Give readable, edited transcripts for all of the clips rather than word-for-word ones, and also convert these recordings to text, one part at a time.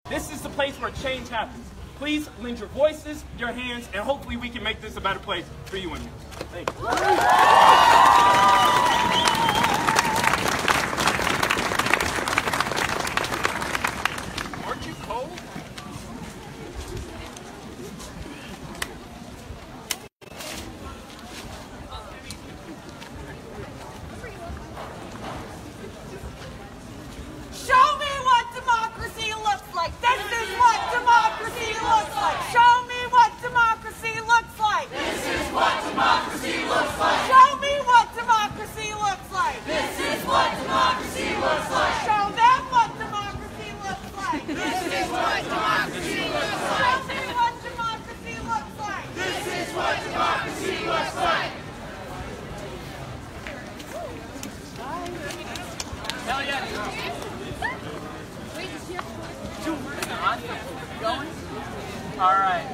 This is the place where change happens. Please lend your voices, your hands, and hopefully we can make this a better place for you and me. Thank you. Aren't you cold? Show me what democracy looks like. This is what democracy looks like. Show me what democracy looks like. This is what democracy looks like. Show me what democracy looks like. This is what democracy looks like. Show them what democracy looks like. This is what democracy looks like. Show me what democracy looks like. This is what democracy looks like. Hell yeah. All right.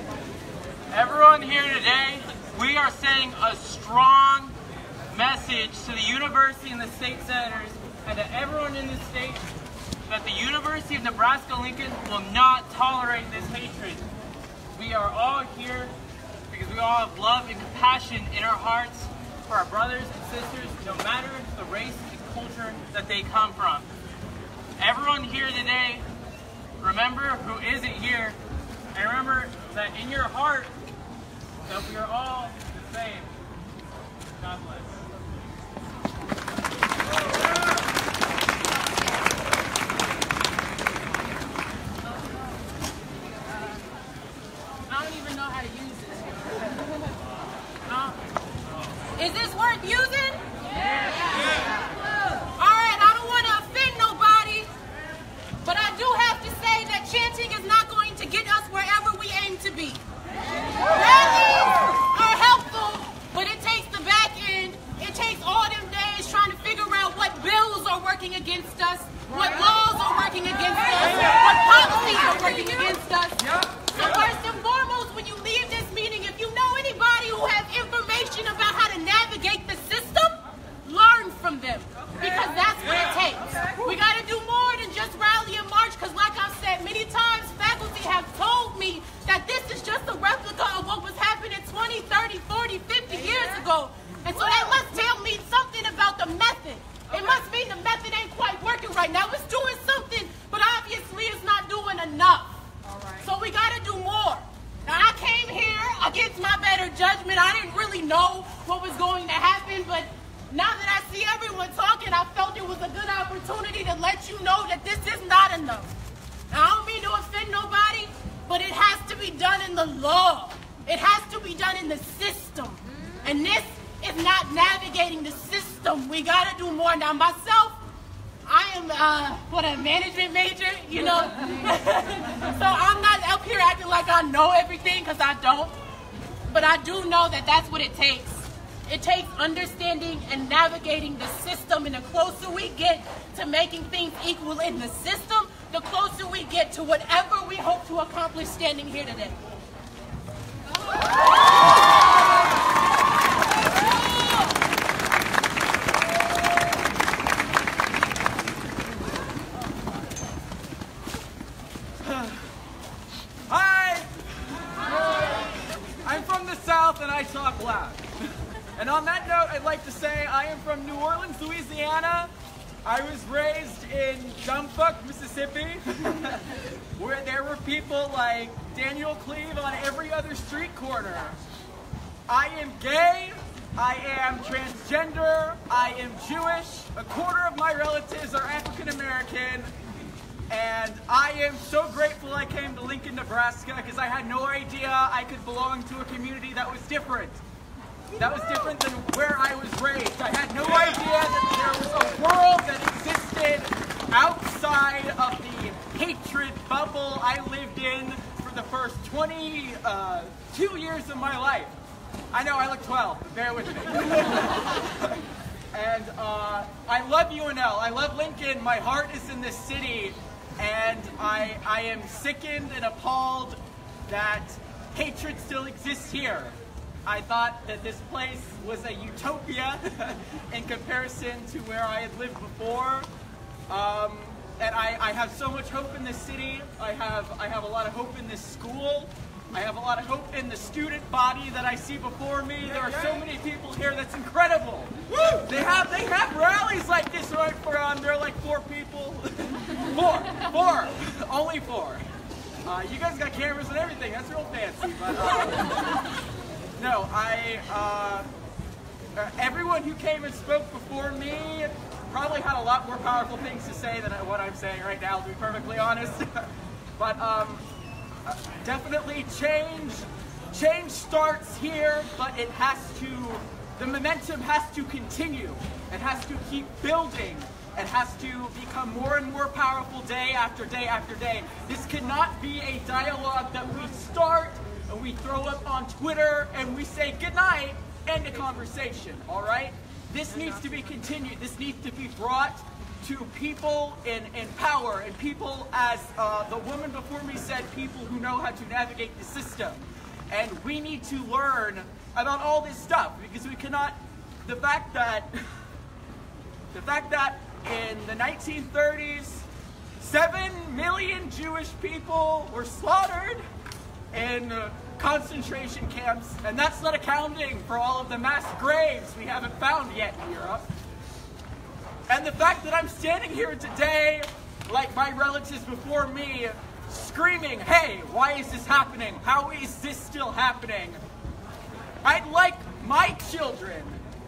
Everyone here today, we are sending a strong message to the university and the state senators and to everyone in the state that the University of Nebraska-Lincoln will not tolerate this hatred. We are all here because we all have love and compassion in our hearts for our brothers and sisters, no matter the race and culture that they come from. Everyone here today, remember who isn't here, and remember that in your heart, that we are all the same. God bless. I don't even know how to use this. Is this worth using? All right, I don't want to offend nobody, but I do have to say that chanting is not going to get us wherever we aim to be. Rallies are helpful, but it takes the back end. It takes all them days trying to figure out what bills are working against us, what laws are working against us, what policies are working against us. So first and foremost, when you leave this meeting, if you know anybody who has information about how to navigate the system, learn from them, because that's what it takes. We got to do more than just rally and march, because like I've said many times, faculty have told me that this is just a replica of what was happening 20, 30, 40, 50 years ago. And so that must tell me something about the method. It must mean the method ain't quite working right now. It's doing something, but obviously it's not doing enough. So we got to do more. Now, I came here against my better judgment. I didn't really know what was going to happen, but now that I see everyone talking, I felt it was a good opportunity to let you know that this is not enough. Now, I don't mean to offend nobody, but it has to be done in the law. It has to be done in the system. And this is not navigating the system. We got to do more. Now, myself, I am, a management major, you know? So I'm not up here acting like I know everything, because I don't. But I do know that that's what it takes. It takes understanding and navigating the system, and the closer we get to making things equal in the system, the closer we get to whatever we hope to accomplish standing here today. Hi! I'm from the South and I talk loud. And on that note, I'd like to say I am from New Orleans, Louisiana. I was raised in Dumfuck, Mississippi, where there were people like Daniel Cleve on every other street corner. I am gay, I am transgender, I am Jewish, a quarter of my relatives are African American, and I am so grateful I came to Lincoln, Nebraska, because I had no idea I could belong to a community that was different. That was different than where I was raised. I had no idea that there was a world that existed outside of the hatred bubble I lived in for the first 22 years of my life. I know I look 12, but bear with me. And I love UNL. I love Lincoln. My heart is in this city. And I am sickened and appalled that hatred still exists here. I thought that this place was a utopia in comparison to where I had lived before. and I have so much hope in this city. I have a lot of hope in this school. I have a lot of hope in the student body that I see before me. There are so many people here that's incredible. Woo! They have rallies like this right around. There are like 4 people. Four. Only 4. You guys got cameras and everything. That's real fancy. But no, everyone who came and spoke before me probably had a lot more powerful things to say than what I'm saying right now, to be perfectly honest. But definitely change starts here, but the momentum has to continue. It has to keep building. It has to become more and more powerful day after day after day. This cannot be a dialogue that we start and we throw up on Twitter and we say goodnight, end the conversation, all right? This needs to be continued. This needs to be brought to people in power, and people, as the woman before me said, people who know how to navigate the system. And we need to learn about all this stuff, because we cannot, the fact that in the 1930s, 7 million Jewish people were slaughtered in concentration camps, and that's not accounting for all of the mass graves we haven't found yet in Europe. And the fact that I'm standing here today, like my relatives before me, screaming, hey, why is this happening? How is this still happening? I'd like my children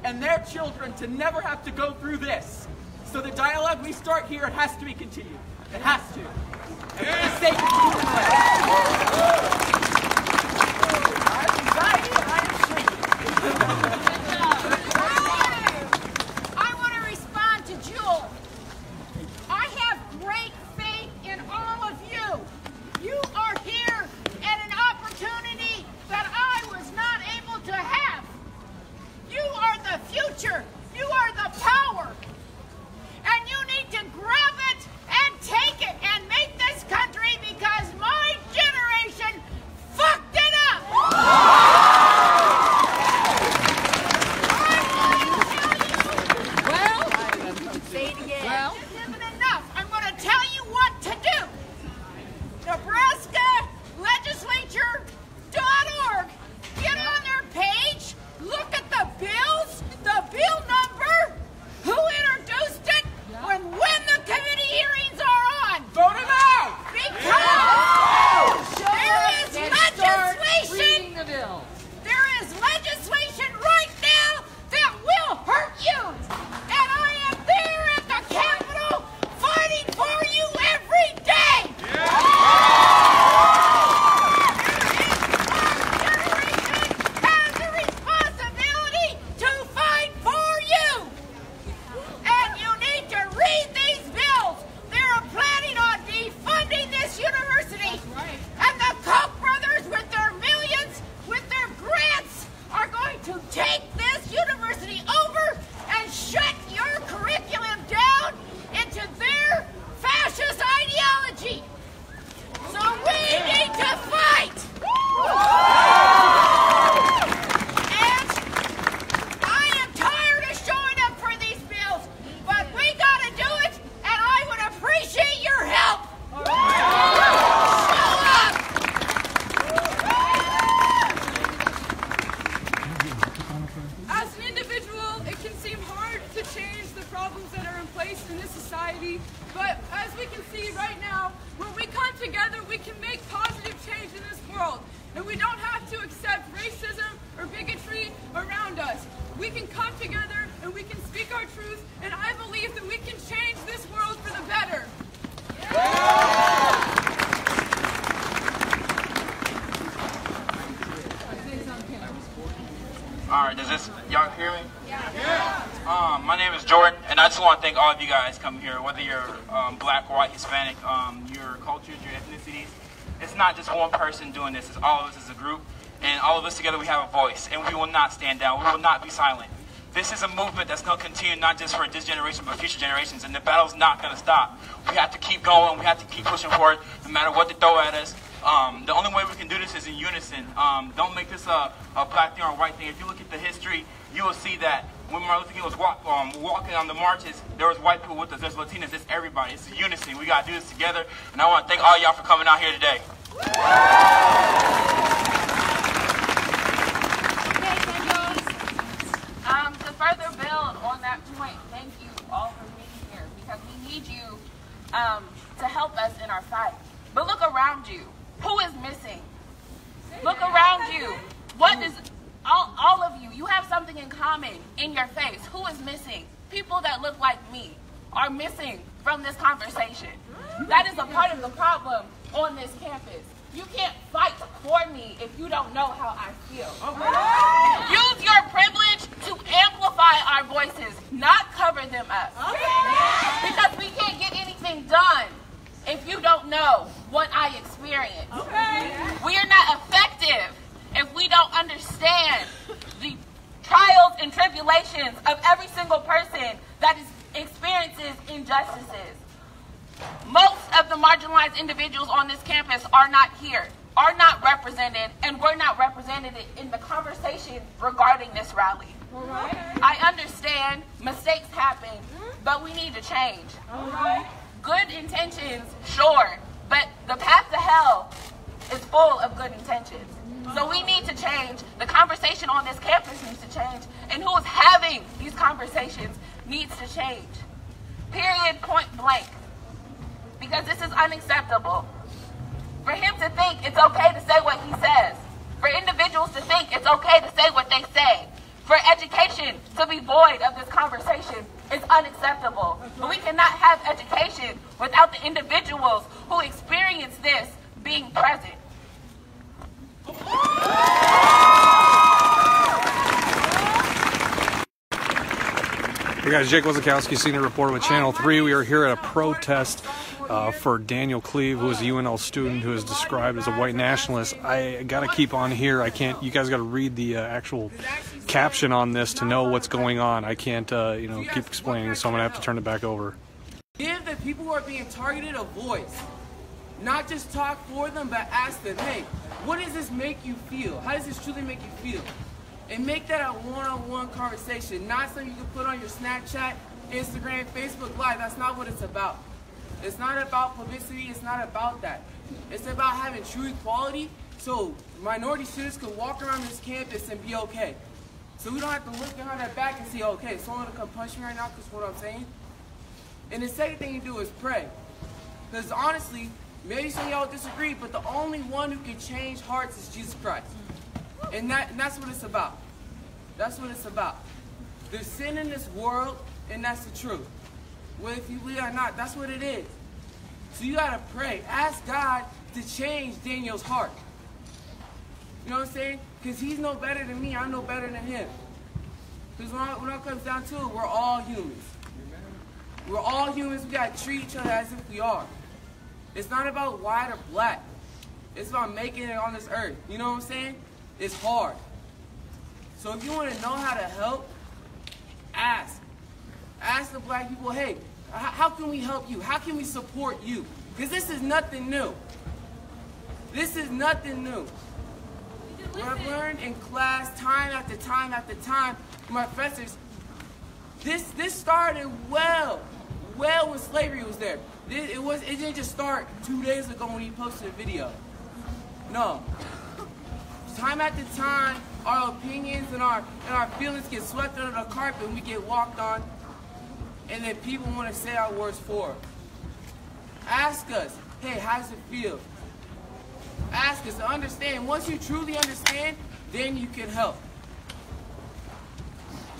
and their children to never have to go through this. So the dialogue we start here, it has to be continued. It has to. And for the sake of human life. I have anxiety and I am shrinking. I want to respond to Jewel. I have great faith in all of you. You are here at an opportunity that I was not able to have. You are the future. You are the power. And you need to grab it and take it and make this country, because my generation fucked it up. Say it again. Well, this isn't enough. I'm going to tell you what to do. Nebraska Legislature.org. Get on their page. Look at the bills, the bill number, who introduced it, and when the committee hearings are on. Vote him out! Because there is legislation. Reading the bill. There is legislation right now that will hurt you. And I am there at the Capitol fighting for you every day. Our generation has a responsibility to fight for you. And you need to read these bills. They're planning on defunding this university. And the Koch brothers, with their millions, with their grants, are going to take this university over and shut your curriculum down into their fascist ideology. So we need to fight. And I am tired of showing up for these bills, but we gotta do it, and I would appreciate your help. Show up. As an individual, it can seem hard to change the problems that are in place in this society, but as we can see right now, when we come together, we can make positive change in this world. And we don't have to accept racism or bigotry around us. We can come together and we can speak our truth, and I believe that we can change this world for the better. All right, does y'all hear me? Yeah. My name is Jordan, and I just want to thank all of you guys coming here, whether you're black, white, Hispanic, your cultures, your ethnicities. It's not just one person doing this, it's all of us as a group, and all of us together we have a voice, and we will not stand down, we will not be silent. This is a movement that's going to continue not just for this generation, but future generations, and the battle's not going to stop. We have to keep going, we have to keep pushing forward, no matter what they throw at us. The only way we can do this is in unison. Don't make this a black thing or a white thing. If you look at the history, you will see that when Martin Luther King was walking on the marches, there was white people with us, there's Latinas, it's everybody. It's unison. We got to do this together. And I want to thank all y'all for coming out here today. To further build on that point, thank you all for being here, because we need you to help us in our fight. But look around you. Who is missing? Look around you. What is all of you? You have something in common in your face. Who is missing? People that look like me are missing from this conversation. That is a part of the problem on this campus. You can't fight for me if you don't know how I feel. Use your privilege to amplify our voices, not cover them up. Because we can't get anything done if you don't know what I experience. We are not effective if we don't understand the trials and tribulations of every single person that experiences injustices. Most of the marginalized individuals on this campus are not here, are not represented, and were not represented in the conversation regarding this rally. I understand mistakes happen, but we need to change. Good intentions, sure, but the path to hell is full of good intentions. So we need to change. The conversation on this campus needs to change, and who is having these conversations needs to change. Period, point blank. Because this is unacceptable. For him to think it's okay to say what he says. For individuals to think it's okay to say what they say. For education to be void of this conversation is unacceptable. But we cannot have education without the individuals who experience this being present. Hey guys, Jake Wozakowski, senior reporter with Channel 3. We are here at a protest for Daniel Cleve, who is a UNL student who is described as a white nationalist. I got to keep on here. I can't. You guys got to read the actual caption on this to know what's going on. I can't, keep explaining, so I'm gonna have to turn it back over. Give the people who are being targeted a voice. Not just talk for them, but ask them, hey, what does this make you feel? How does this truly make you feel? And make that a one-on-one conversation, not something you can put on your Snapchat, Instagram, Facebook Live. That's not what it's about. It's not about publicity. It's not about that. It's about having true equality so minority students can walk around this campus and be okay. So we don't have to look behind our back and say, okay, someone will come punch me right now because what I'm saying. And the second thing you do is pray. Because honestly, maybe some of y'all disagree, but the only one who can change hearts is Jesus Christ. And that's what it's about. That's what it's about. There's sin in this world, and that's the truth. Well, if you believe it or not, that's what it is. So you gotta pray. Ask God to change Daniel's heart. You know what I'm saying? Because he's no better than me. I'm no better than him. Because when it comes down to it, we're all humans. We're all humans. We gotta treat each other as if we are. It's not about white or black. It's about making it on this earth. You know what I'm saying? It's hard. So if you want to know how to help, ask. Ask the black people, hey, how can we help you? How can we support you? Because this is nothing new. This is nothing new. What I've learned in class time after time after time from my professors, this started well when slavery was there. It didn't just start 2 days ago when he posted a video. No. Time after time, our opinions and our feelings get swept under the carpet and we get walked on, and then people want to say our words for us. Ask us, hey, how does it feel? Ask us to understand. Once you truly understand, then you can help.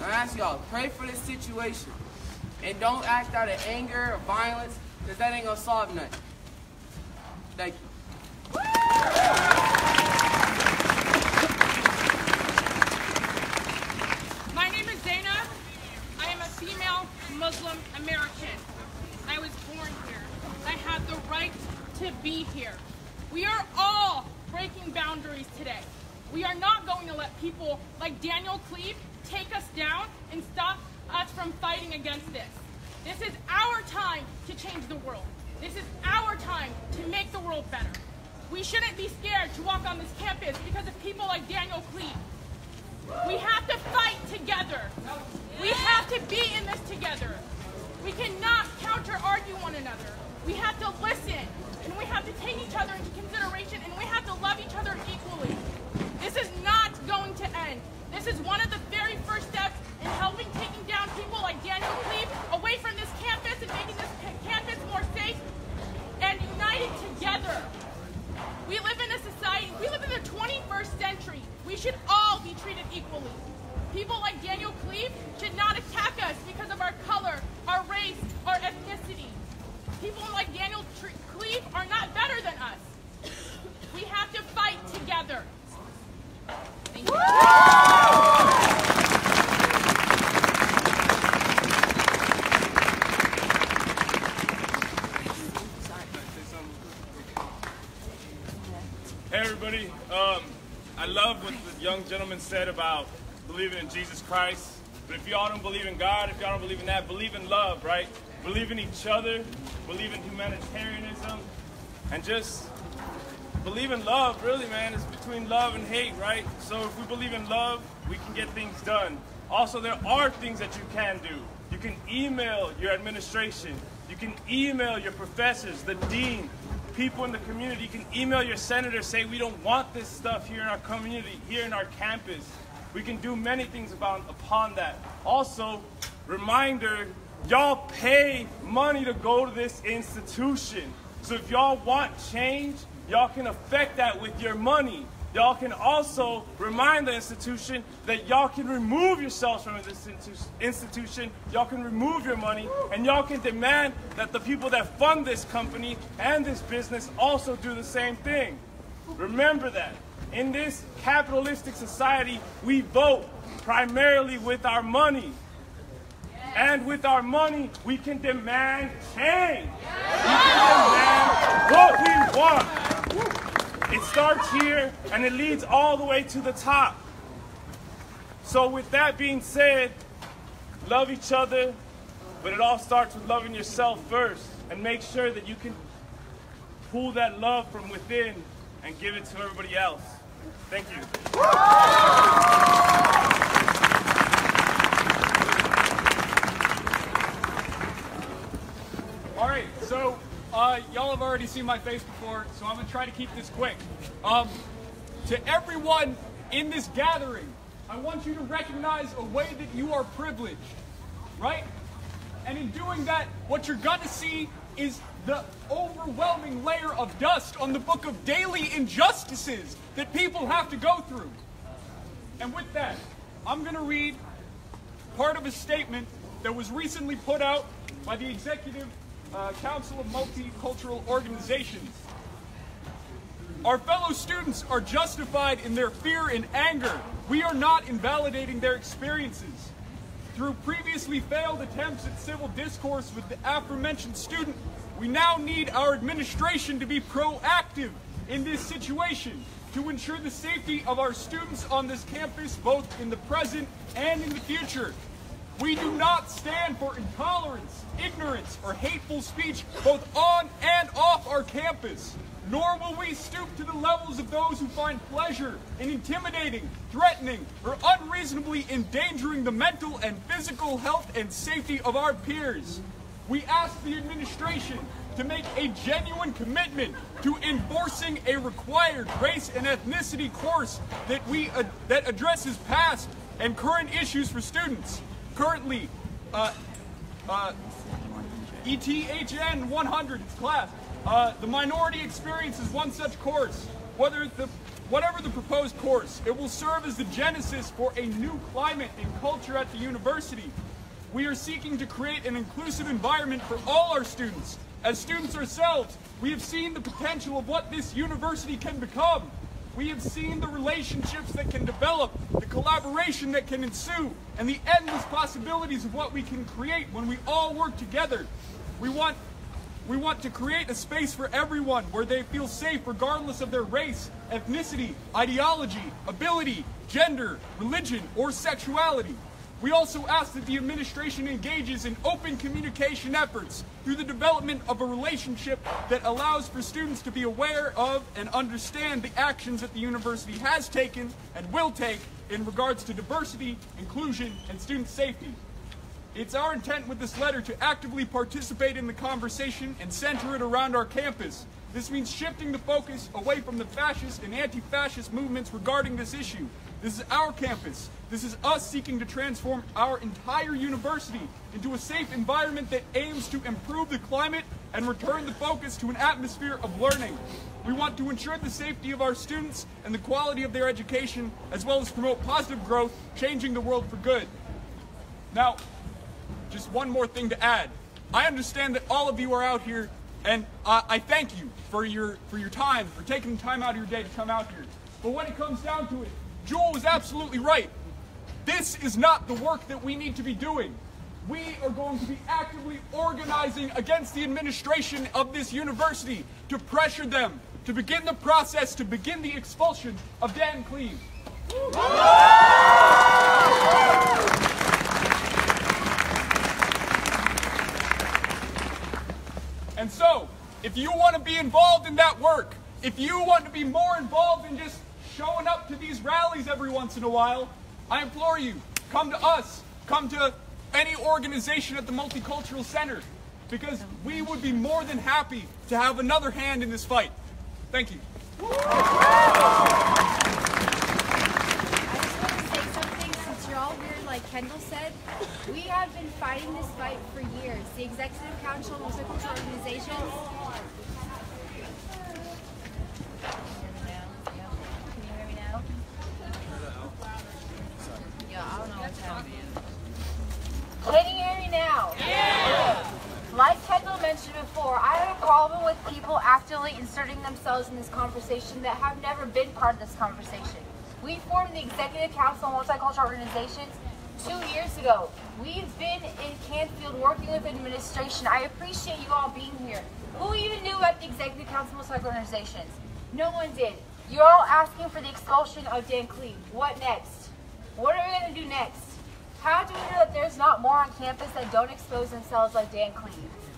I ask y'all, pray for this situation. And don't act out of anger or violence, because that ain't going to solve nothing. Thank you. My name is Dana. I am a female Muslim American. I was born here. I have the right to be here. We are all breaking boundaries today. We are not going to let people like Daniel Cleve take us down and stop us from fighting against this. This is our time to change the world. This is our time to make the world better. We we shouldn't be scared to walk on this campus because of people like Daniel Cleave. We have to fight together. We have to be in this together. We cannot counter-argue one another. We have to listen, and we have to take each other into consideration, and we have to love each other equally. This is not going to end. This is one of the very first steps in helping taking down people like Daniel Cleave away from this campus and making this campus more safe and united together. We live in a society, we live in the 21st century. We should all be treated equally. People like Daniel Cleave should not attack us because of our color, our race, our ethnicity. People like Daniel Cleave are not better than us. We have to fight together. Thank you. Hey everybody, I love what the young gentleman said about believing in Jesus Christ. But if y'all don't believe in God, if y'all don't believe in that, believe in love, right? Believe in each other, believe in humanitarianism, and just believe in love, really, man. It's between love and hate, right? So if we believe in love, we can get things done. Also, there are things that you can do. You can email your administration. You can email your professors, the dean, people in the community. You can email your senator, say we don't want this stuff here in our community, here in our campus. We can do many things upon that. Also, reminder, y'all pay money to go to this institution. So if y'all want change, y'all can affect that with your money. Y'all can also remind the institution that y'all can remove yourselves from this institution, y'all can remove your money, and y'all can demand that the people that fund this company and this business also do the same thing. Remember that. In this capitalistic society, we vote primarily with our money. And with our money, we can demand change. We can demand what we want. It starts here, and it leads all the way to the top. So with that being said, love each other, but it all starts with loving yourself first. And make sure that you can pull that love from within and give it to everybody else. Thank you. All right, so y'all have already seen my face before, so I'm going to try to keep this quick. To everyone in this gathering, I want you to recognize a way that you are privileged, right? And in doing that, what you're going to see is the overwhelming layer of dust on the book of daily injustices that people have to go through. And with that, I'm going to read part of a statement that was recently put out by the Executive Council of Multicultural Organizations. Our fellow students are justified in their fear and anger. We are not invalidating their experiences. Through previously failed attempts at civil discourse with the aforementioned student, we now need our administration to be proactive in this situation to ensure the safety of our students on this campus, both in the present and in the future. We do not stand for intolerance, ignorance, or hateful speech both on and off our campus. Nor will we stoop to the levels of those who find pleasure in intimidating, threatening, or unreasonably endangering the mental and physical health and safety of our peers. We ask the administration to make a genuine commitment to enforcing a required race and ethnicity course that addresses past and current issues for students. Currently, ETHN 100 class. The minority experience is one such course. Whatever the proposed course, it will serve as the genesis for a new climate and culture at the university. We are seeking to create an inclusive environment for all our students. As students ourselves, we have seen the potential of what this university can become. We have seen the relationships that can develop, the collaboration that can ensue, and the endless possibilities of what we can create when we all work together. We want to create a space for everyone where they feel safe regardless of their race, ethnicity, ideology, ability, gender, religion, or sexuality. We also ask that the administration engages in open communication efforts through the development of a relationship that allows for students to be aware of and understand the actions that the university has taken and will take in regards to diversity, inclusion, and student safety. It's our intent with this letter to actively participate in the conversation and center it around our campus. This means shifting the focus away from the fascist and anti-fascist movements regarding this issue. This is our campus. This is us seeking to transform our entire university into a safe environment that aims to improve the climate and return the focus to an atmosphere of learning. We want to ensure the safety of our students and the quality of their education, as well as promote positive growth, changing the world for good. Now, just one more thing to add. I understand that all of you are out here, and I thank you for your time, for taking the time out of your day to come out here. But when it comes down to it, Jewel was absolutely right. This is not the work that we need to be doing. We are going to be actively organizing against the administration of this university to pressure them to begin the process, to begin the expulsion of Dan Cleve. And so, if you want to be involved in that work, if you want to be more involved in just showing up to these rallies every once in a while, I implore you, come to us, come to any organization at the Multicultural Center, because we would be more than happy to have another hand in this fight. Thank you. I just want to say something, since you're all here, like Kendall said, we have been fighting this fight for years. The Executive Council of Multicultural Organizations. Can you hear me now? Yeah! Like Kendall mentioned before, I have a problem with people actively inserting themselves in this conversation that have never been part of this conversation. We formed the Executive Council of Multicultural Organizations 2 years ago. We've been in Canfield working with administration. I appreciate you all being here. Who even knew about the Executive Council of Multicultural Organizations? No one did. You're all asking for the expulsion of Dan Cleve. What next? What are we going to do next? How do we know that there's not more on campus that don't expose themselves like Dan Cleve?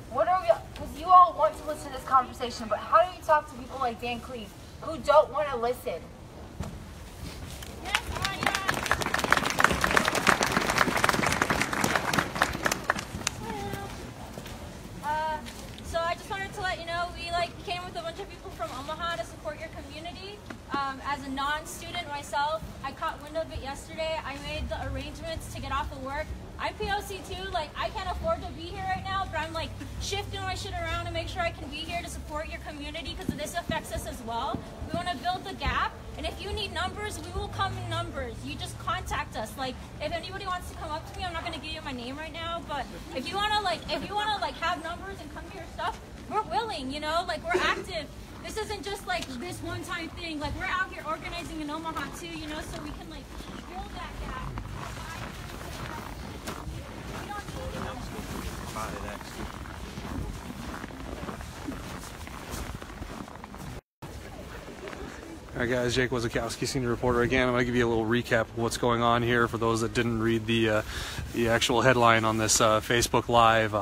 What are we, because you all want to listen to this conversation, but how do you talk to people like Dan Cleve who don't want to listen? So I just wanted to let you know, we came with a bunch of people from Omaha to support your community. As a non-student myself, I caught wind of it yesterday. I made the arrangements to get off of work. I'm POC too, I can't afford to be here right now, but I'm shifting my shit around to make sure I can be here to support your community because this affects us as well. We want to build the gap, and if you need numbers, we will come in numbers. You just contact us. If anybody wants to come up to me, I'm not going to give you my name right now, but if you want to have numbers and come to your stuff, we're willing, we're active. This isn't just this one-time thing. We're out here organizing in Omaha too, so we can build that gap. We don't need All right, guys, Jake Wazakowski, senior reporter again. I'm going to give you a little recap of what's going on here for those that didn't read the actual headline on this Facebook Live.